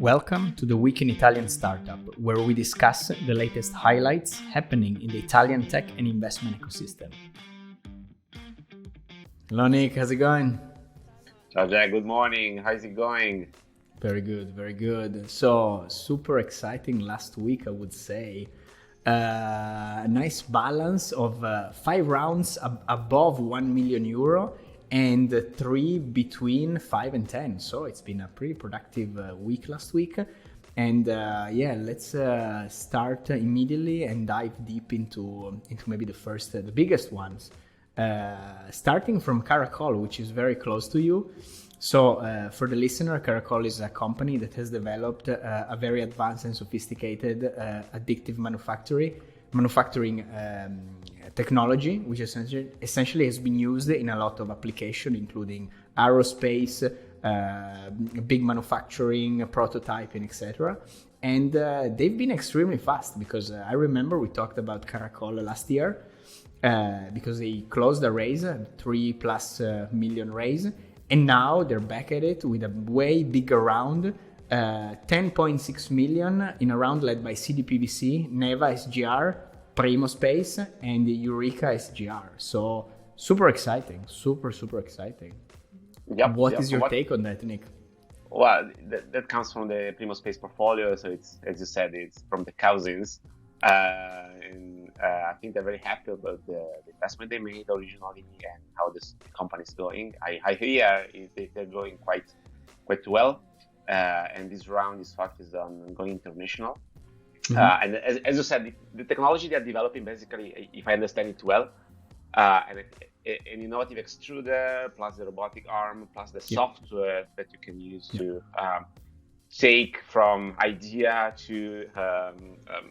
Welcome to the Week in Italian Startup, where we discuss the latest highlights happening in the Italian tech and investment ecosystem. Hello Nick, how's it going? Ciao Jack, good morning. How's it going? Very good, very good. So, super exciting last week, I would say. A nice balance of 5 rounds above 1 million euro and 3 between 5 and 10. So it's been a pretty productive week last week. And let's start immediately and dive deep into maybe the biggest ones. Starting from Caracol, which is very close to you. So for the listener, Caracol is a company that has developed a very advanced and sophisticated additive manufacturing technology, which essentially has been used in a lot of applications, including aerospace, big manufacturing, prototyping, etc. And they've been extremely fast because I remember we talked about Caracol last year because they closed a raise, a 3+ million raise. And now they're back at it with a way bigger round, 10.6 million in a round led by CDP VC, Neva SGR, Primo Space, and Eureka SGR. So super exciting, super exciting. Yep. What is your take on that, Nick? Well, that comes from the Primo Space portfolio. So it's, as you said, it's from the cousins. I think they're very happy about the investment they made originally and how this company is going. I hear they're going quite well, and this round is focused on going international. Mm-hmm. And as you said, the technology they're developing, basically, if I understand it well, an innovative extruder plus the robotic arm plus the software that you can use to take from idea to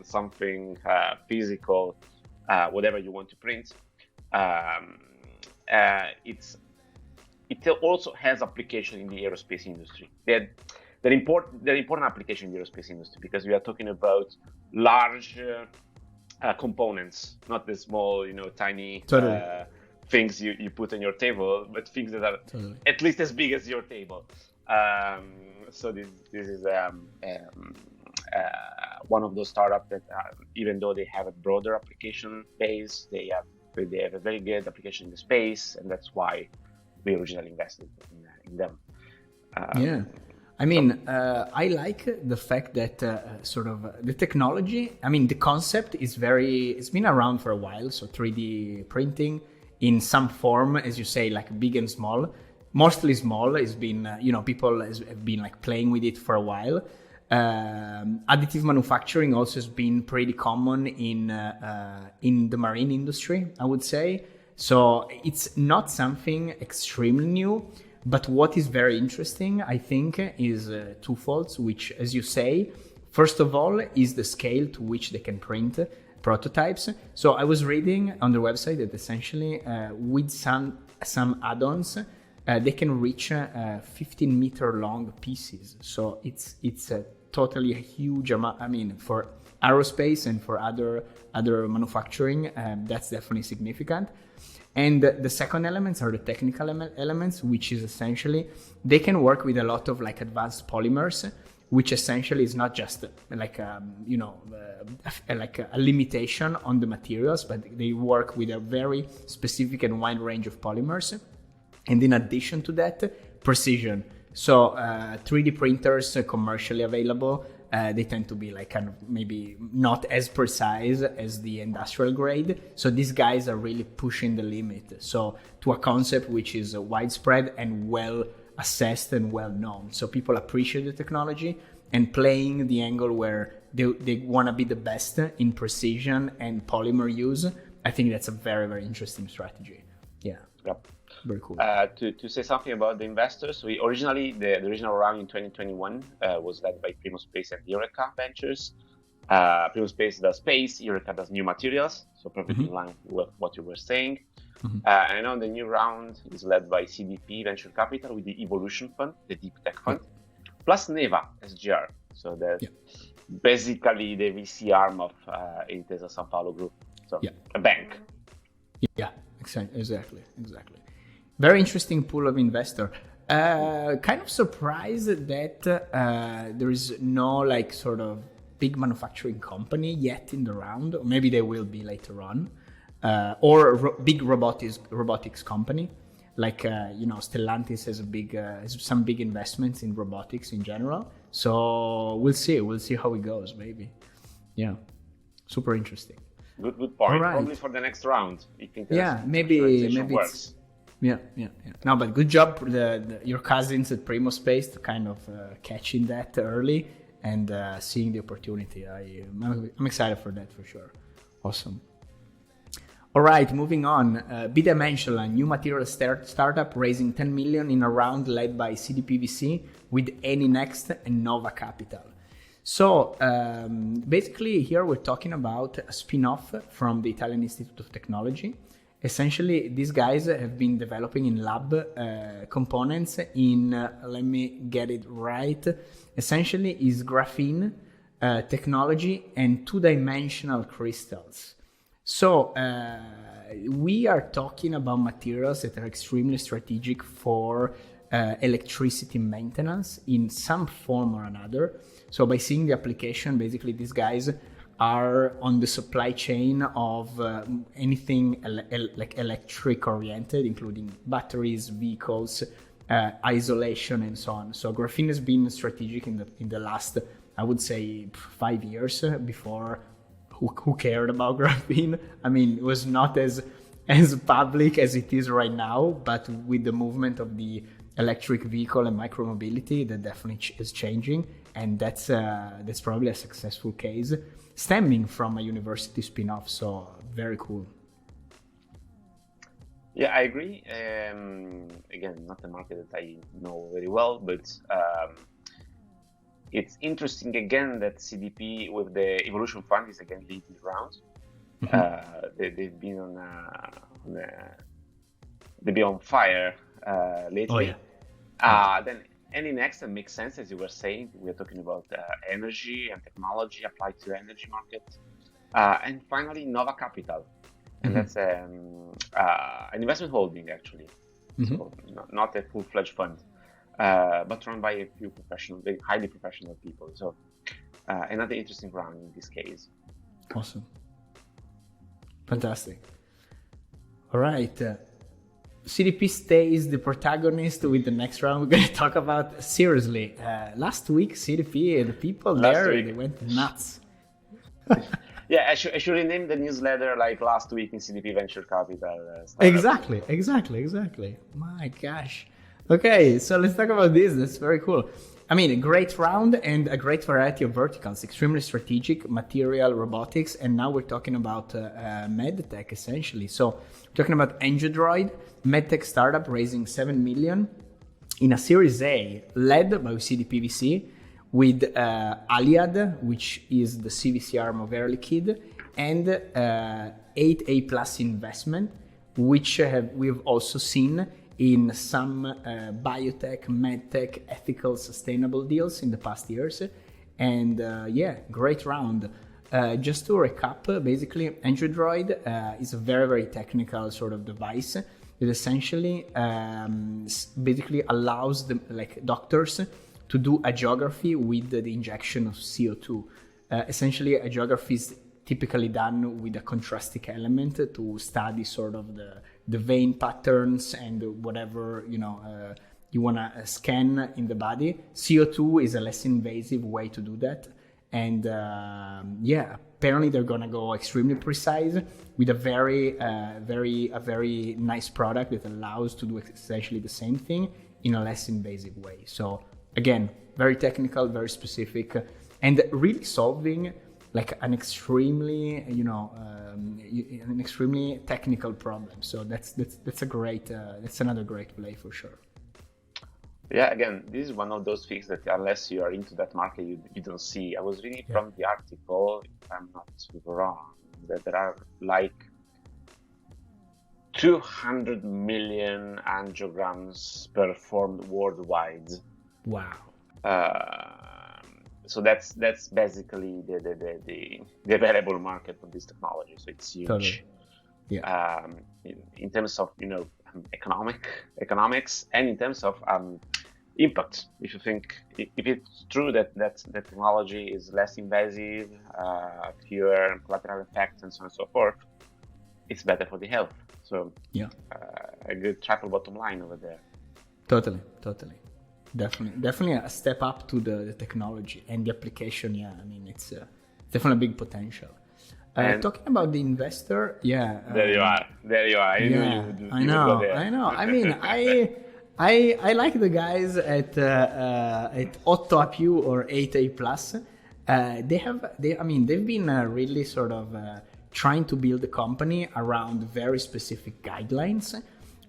something physical, whatever you want to print. It also has application in the aerospace industry. They're important application in the aerospace industry because we are talking about large components, not the small, tiny things you put on your table, but things that are at least as big as your table. So this is one of those startups that, even though they have a broader application base, they have a very good application in the space, and that's why we originally invested in them. I like the fact that the technology. The concept is it's been around for a while. So 3D printing in some form, as you say, like big and small. Mostly small has been, people have been like playing with it for a while. Additive manufacturing also has been pretty common in the marine industry, I would say. So it's not something extremely new, but what is very interesting, I think, is twofold, which, as you say, first of all, is the scale to which they can print prototypes. So I was reading on their website that essentially with some add-ons, they can reach 15-meter long pieces. So it's totally a huge amount. For aerospace and for other manufacturing, that's definitely significant. And the second elements are the technical elements, which is essentially they can work with a lot of like advanced polymers, which essentially is not just like a limitation on the materials, but they work with a very specific and wide range of polymers. And in addition to that, precision. So 3D printers commercially available, they tend to be like kind of maybe not as precise as the industrial grade. So these guys are really pushing the limit. So to a concept which is widespread and well assessed and well known. So people appreciate the technology and playing the angle where they want to be the best in precision and polymer use. I think that's a very, very interesting strategy. Yeah. Yep. Very cool. To say something about the investors, the original round in 2021 was led by Primo Space and Eureka Ventures. Primo Space does space, Eureka does new materials, so perfectly in line with what you were saying. And now the new round is led by CDP Venture Capital with the Evolution Fund, the Deep Tech Fund, plus Neva SGR. So that's basically the VC arm of Intesa Sanpaolo Group, so a bank. Yeah, exactly. Very interesting pool of investor. Kind of surprised that there is no like sort of big manufacturing company yet in the round, or maybe they will be later on, or big robotics company. Like Stellantis has has some big investments in robotics in general. So we'll see how it goes. Maybe, yeah, super interesting. Good point. Right. Probably for the next round. Maybe works. Yeah. No, but good job, your cousins at Primo Space to kind of catching that early and seeing the opportunity. I'm excited for that for sure. Awesome. All right, moving on. BeDimensional, a new material startup raising 10 million in a round led by CDP VC with Eni Next and NovaCapital. So basically here we're talking about a spin-off from the Italian Institute of Technology. Essentially, these guys have been developing in lab components in, let me get it right, essentially is graphene technology and two-dimensional crystals. So we are talking about materials that are extremely strategic for electricity maintenance in some form or another. So by seeing the application, basically these guys are on the supply chain of anything like electric oriented, including batteries, vehicles, isolation, and so on. So graphene has been strategic in the last, I would say, 5 years. Before, who cared about graphene? I mean, it was not as public as it is right now, but with the movement of the electric vehicle and micromobility, that definitely is changing, and that's probably a successful case stemming from a university spin-off. So very cool. Yeah, I agree. Again, not a market that I know very well, but it's interesting again that CDP with the Evolution Fund is again leading the round. They've been they've been on fire lately. Then Eni Next makes sense, as you were saying. We are talking about energy and technology applied to the energy market. And finally, NovaCapital. And that's an investment holding, actually. So not a full-fledged fund, but run by a few very highly professional people. So another interesting round in this case. Awesome. Fantastic. All right. CDP stays the protagonist with the next round. We're going to talk about seriously. Last week, CDP, the people they went nuts. Yeah, I should rename the newsletter like last week in CDP Venture Capital. Exactly. My gosh. Okay, so let's talk about this. That's very cool. I mean, a great round and a great variety of verticals, extremely strategic, material, robotics, and now we're talking about medtech essentially. So we're talking about Angiodroid, medtech startup raising 7 million in a Series A led by CDP VC with ALIAD, which is the CVC arm of Air Liquide, and 8A plus investment, which we've also seen in some biotech, medtech, ethical, sustainable deals in the past years. And great round. Just to recap, basically, Angiodroid is a very, very technical sort of device that essentially basically allows doctors to do angiography with the injection of CO2. Essentially, angiography is typically done with a contrastic element to study sort of the vein patterns and whatever you want to scan in the body. CO2 is a less invasive way to do that, and apparently they're gonna go extremely precise with a very nice product that allows to do essentially the same thing in a less invasive way. So again, very technical, very specific, and really solving like an extremely an extremely technical problem. So that's a great that's another great play for sure. Yeah, again, this is one of those things that unless you are into that market, you don't see. I was reading from the article, if I'm not wrong, that there are like 200 million angiograms performed worldwide. Wow. So that's basically the available market for this technology. So it's huge. Totally. Yeah. In terms of economics and in terms of impact. If you think if it's true that the technology is less invasive, fewer collateral effects, and so on and so forth, it's better for the health. So a good triple bottom line over there. Totally. Definitely a step up to the technology and the application. Yeah, I mean it's definitely a big potential. Talking about the investor, there you are. I knew you would go there. I know. I mean, I like the guys at 8A più or 8A plus. They've been really sort of trying to build a company around very specific guidelines,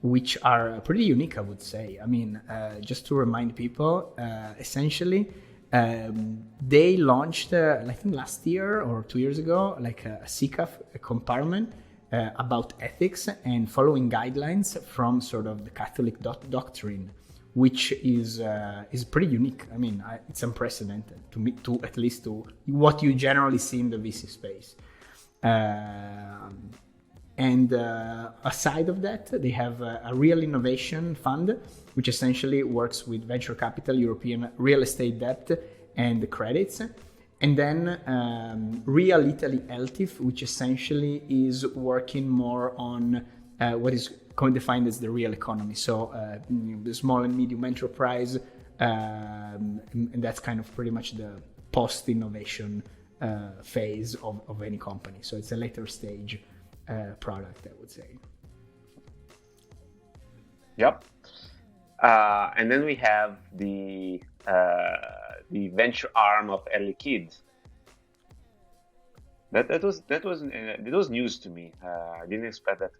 which are pretty unique, I would say. I mean, just to remind people, essentially, they launched, I think last year or 2 years ago, like a CCAF compartment about ethics and following guidelines from sort of the Catholic doctrine, which is pretty unique. I mean, it's unprecedented to at least to what you generally see in the VC space. And aside of that, they have a real innovation fund, which essentially works with venture capital, European real estate debt, and credits. And then Real Italy LTIF, which essentially is working more on what is defined as the real economy. So the small and medium enterprise, and that's kind of pretty much the post-innovation phase of any company. So it's a later stage product, I would say. Yep. And then we have the venture arm of LiquidAid. That was news to me. I didn't expect that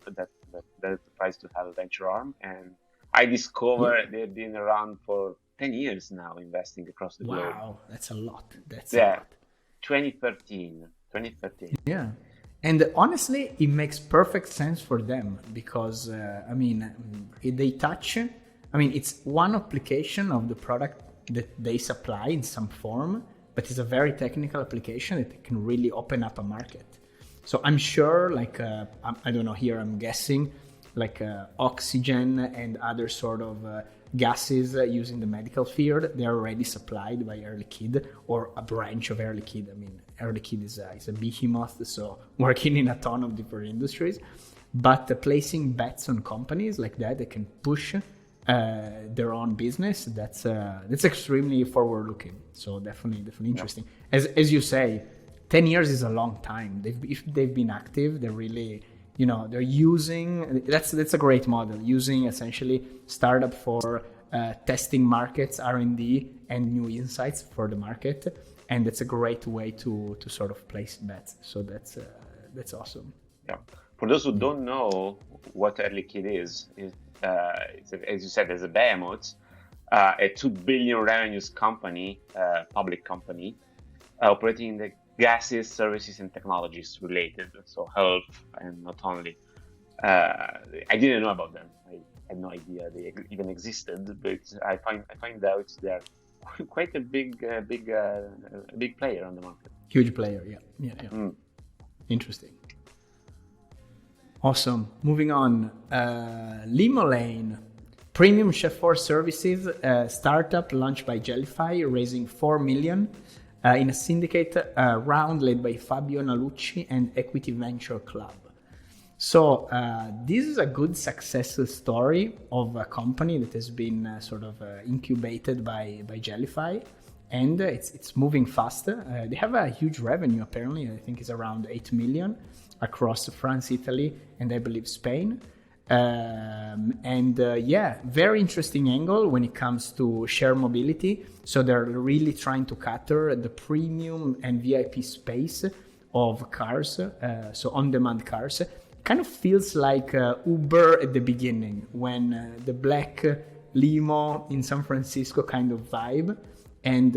enterprise to have a venture arm, and I discovered they've been around for 10 years now, investing across the globe. Wow, that's a lot. That's a lot. 2013. Yeah. And honestly, it makes perfect sense for them because, they touch, it's one application of the product that they supply in some form, but it's a very technical application that can really open up a market. So I'm sure, I don't know, here I'm guessing, oxygen and other sort of gases used in the medical field, they're already supplied by Air Liquide or a branch of Air Liquide. I mean, Air Liquide is a behemoth, so working in a ton of different industries. But placing bets on companies like that can push their own business, that's extremely forward-looking. So definitely interesting. As you say, 10 years is a long time. If they've been active, they're really, they're using, that's a great model, using essentially startup for testing markets, R&D, and new insights for the market. And that's a great way to sort of place bets. So that's awesome. Yeah. For those who don't know what Air Liquide is, it's as you said, as a behemoth, a 2 billion revenues company, public company, operating in the gases, services, and technologies related, so health and not only. I didn't know about them. I had no idea they even existed, but I find out they are quite a big player on the market. Huge player, yeah. Interesting. Awesome. Moving on, LimoLane, premium chauffeur services startup launched by Gellify, raising 4 million in a syndicate round led by Fabio, Nalucci, and Equity Venture Club. So this is a good success story of a company that has been sort of incubated by Gellify, and it's moving faster. They have a huge revenue, apparently. I think it's around 8 million across France, Italy, and I believe Spain. Very interesting angle when it comes to share mobility. So they're really trying to cater the premium and VIP space of cars, so on-demand cars. Kind of feels like Uber at the beginning, when the black limo in San Francisco kind of vibe. And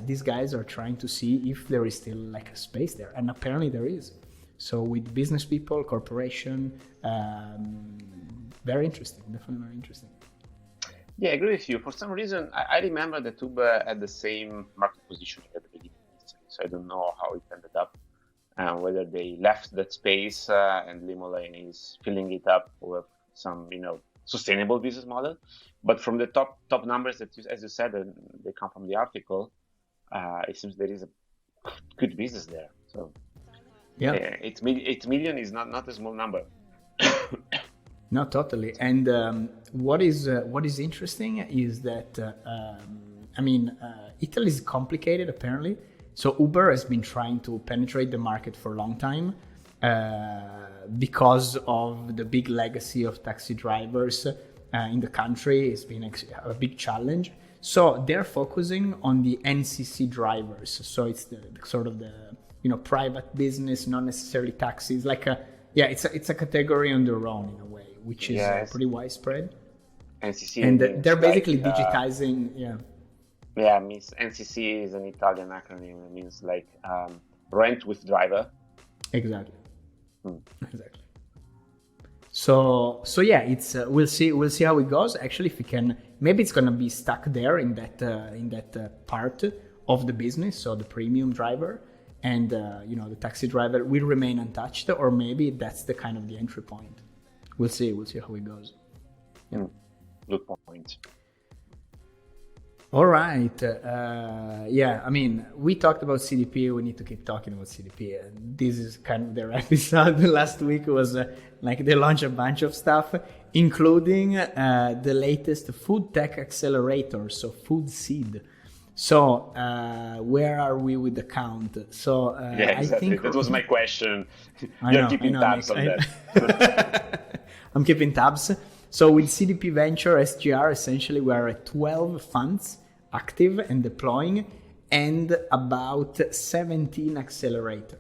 these guys are trying to see if there is still like a space there, and apparently there is. So with business people, corporation, very interesting, definitely very interesting. Yeah, I agree with you. For some reason, I remember that Uber had the same market position at the beginning, so I don't know how it ended up, whether they left that space and LimoLane is filling it up with some, sustainable business model. But from the top numbers that, as you said, they come from the article, it seems there is a good business there. So yeah, 8 million is not a small number. No, totally. And what is interesting is that Italy is complicated apparently. So Uber has been trying to penetrate the market for a long time because of the big legacy of taxi drivers in the country. It's been a big challenge. So they're focusing on the NCC drivers. So it's the sort of the private business, not necessarily taxis. It's a category on their own in a way, which is pretty widespread. NCC, and they're basically digitizing. Yeah, means NCC is an Italian acronym. It means like rent with driver. Exactly. Exactly. So yeah, it's we'll see how it goes. Actually, if we can, maybe it's gonna be stuck there in that part of the business. So the premium driver and the taxi driver will remain untouched, or maybe that's the kind of the entry point. We'll see how it goes. Yeah. Good point. All right. We talked about CDP. We need to keep talking about CDP. This is kind of their episode. Last week was they launched a bunch of stuff, including the latest food tech accelerator, so Food Seed. So where are we with the count? So exactly. I think that was my question. You're keeping tabs on that. I'm keeping tabs. So with CDP Venture SGR, essentially we are at 12 funds active and deploying, and about 17 accelerator,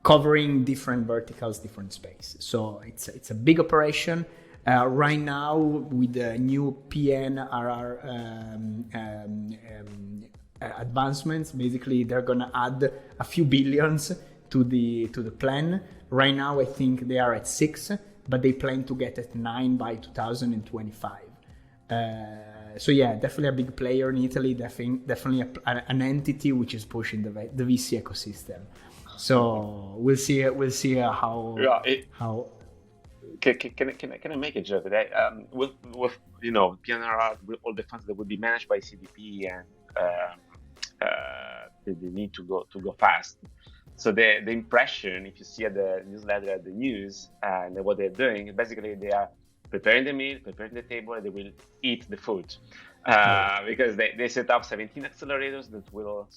covering different verticals, different space. So it's a big operation. Right now, with the new PNRR advancements, basically they're gonna add a few billions to the plan. Right now, I think they are at 6, but they plan to get at 9 by 2025. So yeah, definitely a big player in Italy. Definitely an entity which is pushing the VC ecosystem. So we'll see how. How. Can I make a joke? With PNRR, all the funds that will be managed by CDP, and they need to go fast. So the impression, if you see at the newsletter, at the news, and what they're doing, basically they are preparing the meal, preparing the table, and they will eat the food. Because they set up 17 accelerators that will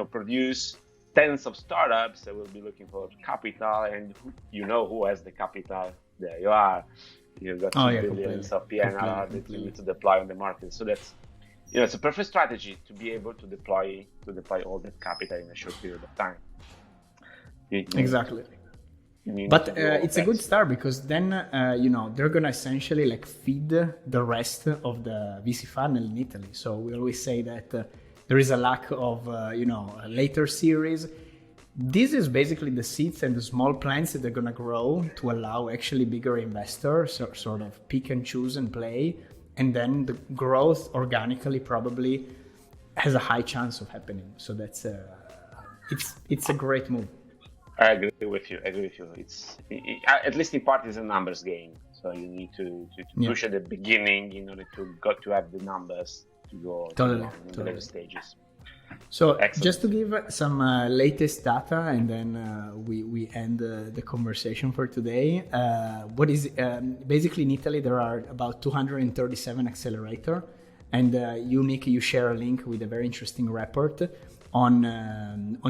produce tens of startups that will be looking for capital, and who has the capital. There you are. You've got billions of PNR that you need to deploy on the market. So that's it's a perfect strategy to be able to deploy all that capital in a short period of time. Exactly. But it's a good start, because then they're gonna essentially feed the rest of the VC funnel in Italy. So we always say that there is a lack of a later series. This is basically the seeds and the small plants that they're gonna grow to allow actually bigger investors sort of pick and choose and play, and then the growth organically probably has a high chance of happening. So that's it's a great move. I agree with you. It's at least in part it's a numbers game. So you need to push at the beginning in order to have the numbers to go in the later stages. So excellent. Just to give some latest data, and then we end the conversation for today. What is basically in Italy there are about 237 accelerator, and Nick, you share a link with a very interesting report on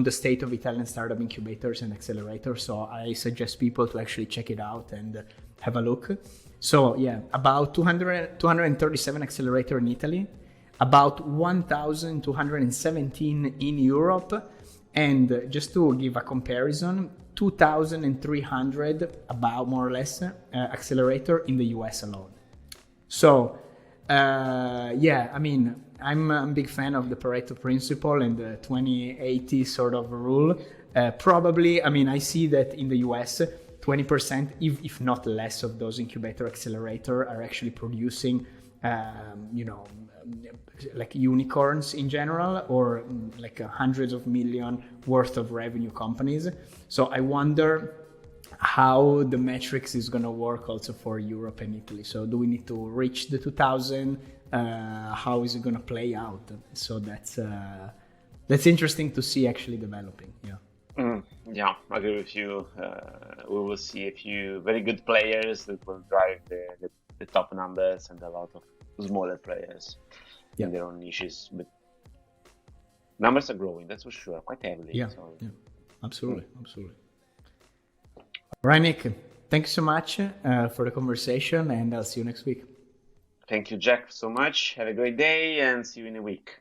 the state of Italian startup incubators and accelerators. So I suggest people to actually check it out and have a look. So yeah, about 237 accelerator in Italy, about 1,217 in Europe, and just to give a comparison, 2,300 about more or less accelerator in the US alone. So I'm a big fan of the Pareto principle and the 20-80 sort of rule. Probably, I see that in the US, 20%, if not less, of those incubator accelerator are actually producing, like unicorns in general, or like hundreds of million worth of revenue companies. So I wonder how the metrics is going to work also for Europe and Italy. So do we need to reach the 2000? How is it going to play out? So that's interesting to see actually developing. Yeah, I agree with you. We will see a few very good players that will drive the top numbers, and a lot of smaller players in their own niches. But numbers are growing, that's for sure, quite heavily. Yeah, absolutely. All right, Nick, thank you so much for the conversation, and I'll see you next week. Thank you, Jack, so much. Have a great day, and see you in a week.